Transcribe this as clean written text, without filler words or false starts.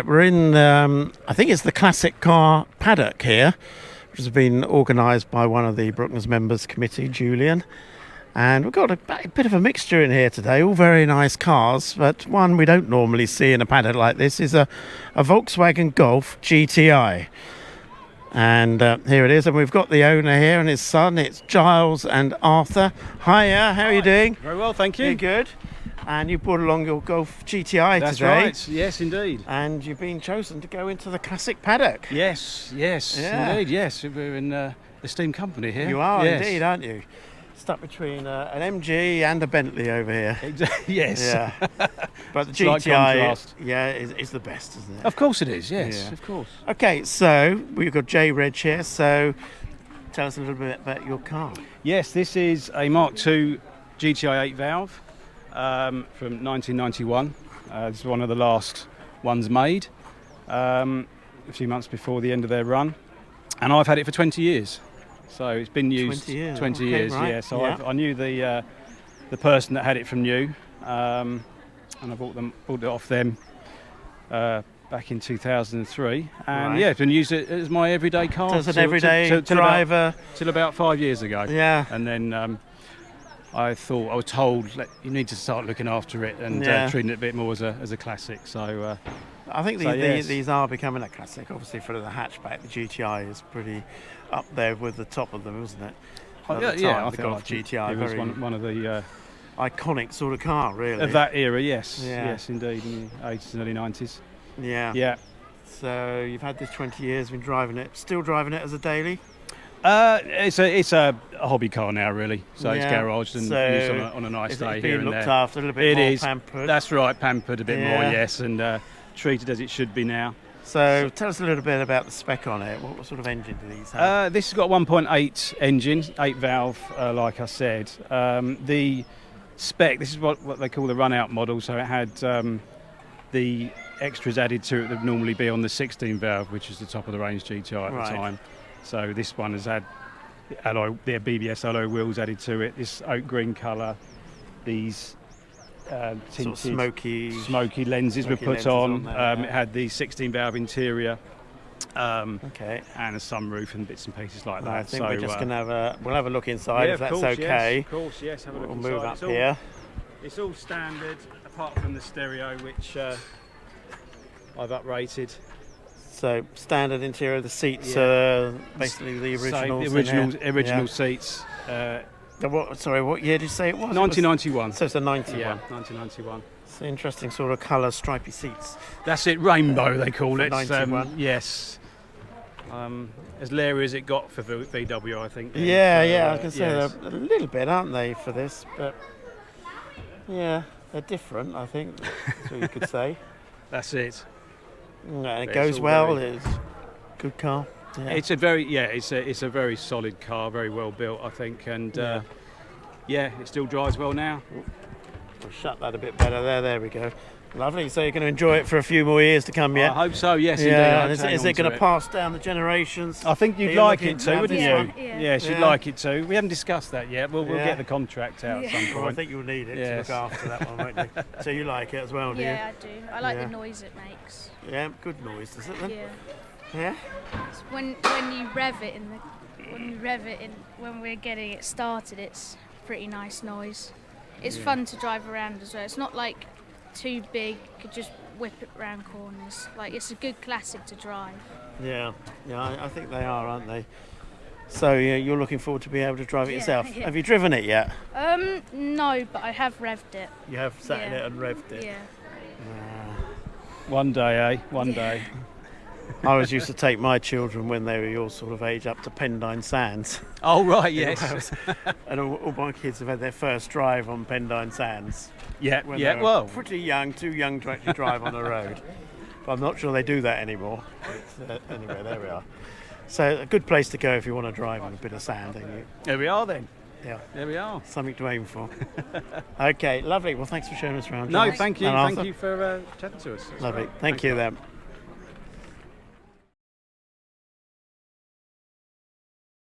Right, we're in, I think it's the classic car paddock here, which has been organised by one of the Brooklands members committee, Julian. And we've got a bit of a mixture in here today, all very nice cars, but one we don't normally see in a paddock like this is a Volkswagen Golf GTI. And here it is, and we've got the owner here and his son. It's Giles and Arthur. Hiya, how are you doing? Very well, thank you. You're good. And you brought along your Golf GTI That's today. That's right, yes indeed. And you've been chosen to go into the classic paddock. Yes, Yeah. indeed, yes. We're in esteemed company here. You are yes. indeed, aren't you? Stuck between an MG and a Bentley over here. Yes. Yeah. But the Slight GTI, contrast. is the best, isn't it? Of course it is, yes, Yeah. of course. Okay, so we've got J Reg here, so tell us a little bit about your car. Yes, this is a Mk2 GTI 8 valve from 1991. This is one of the last ones made, a few months before the end of their run. And I've had it for 20 years. So it's been used 20 years, 20 okay, years, right. yeah. So Yeah. I knew the person that had it from new, and I bought it off them back in 2003. And Right. yeah, I've been using it as my everyday car. So it's an everyday driver. Till about 5 years ago. Yeah. And then I was told you need to start looking after it and Yeah. treating it a bit more as a classic. So I think yes. these are becoming a classic. Obviously, for the hatchback, the GTI is pretty up there with the top of them, isn't it? At the I time, the think Golf GTI, it was very one of the iconic sort of car, really. of that era. Yes, Yeah. yes, indeed, in the 80s and early 90s. Yeah. Yeah. So you've had this 20 years, been driving it, still driving it as a daily? It's a hobby car now, really. So it's Yeah. garaged and So used on a nice It's day being here and looked there. after, a little bit It more is. pampered. That's right, pampered a bit more, Yeah. yes, and treated as it should be now. So tell us a little bit about the spec on it. What sort of engine do these have? This has got a 1.8 engine, 8 valve, like I said. The spec, this is what they call the run-out model, so it had the extras added to it that would normally be on the 16 valve, which is the top of the range GTI at Right. the time. So this one has had their BBS alloy wheels added to it, this oak green colour, these tinted sort of smoky lenses were smoky put lenses on. on there, yeah. It had the 16 valve interior. Okay. And a sunroof and bits and pieces like that. I think so, we're just going to we'll have a look inside yeah, if that's of course, okay. Yes, of course, yes. Have a look We'll inside. move up It's all- here. It's all standard, apart from the stereo, which I've uprated. So standard interior, the seats Yeah. are basically the So originals. the in here. original Yeah. seats. What year did you say it was? 1991. So it's a 91. Yeah, 1991. It's an interesting sort of colour, stripy seats. That's it, rainbow they call For it. 91. Yes. As leery as it got for VW, I think. Yeah, So, yeah, I was going to say yes. they're a little bit, aren't they, for this? But yeah, they're different, I think. That's what you could say. That's it. And it It's goes all well. very- It's a good car. Yeah. It's a very solid car, very well built, I think, and Yeah. it still drives well now. We'll shut that a bit better there. There we go. Lovely. So you're going to enjoy it for a few more years to come, yeah? I hope so. Yes, indeed. I Yeah. hope And to hang is on it going to to pass down the generations? I think Are you'd you like looking it to to, have wouldn't this you? one? Yeah. Yes, you'd Yeah. like it to. We haven't discussed that yet. We'll Yeah. get the contract out at some Well, I point. think you'll need it Yes. to look after that one, won't you? So you like it as well, do Yeah, I do. I like Yeah. the noise it makes. you? Yeah, good noise, does it then? Yeah. Yeah? It's when you rev it when we're getting it started, it's pretty nice noise. It's fun to drive around as well. It's not like too big, could just whip it round corners. Like it's a good classic to drive. Yeah, I think they are, aren't they? So yeah, you're looking forward to being able to drive it Yeah, yourself. yeah. Have you driven it yet? No, but I have revved it. You have sat in Yeah. it and revved it. Yeah. One day, eh? One day. I always used to take my children when they were your sort of age up to Pendine Sands. Oh right, in yes. Wales. And all my kids have had their first drive on Pendine Sands. Yeah, When yeah. they were Well, pretty young, too young to actually drive on the road. But I'm not sure they do that anymore. But, anyway, there we are. So a good place to go if you want to drive on a bit of sand, ain't you? there we are then. Yeah, There we are. something to aim for. Okay, lovely. Well, thanks for showing us around. No, Giles thank you. and Thank Arthur. you for chatting to us. That's Lovely. great. Thank Thanks, you mate. then.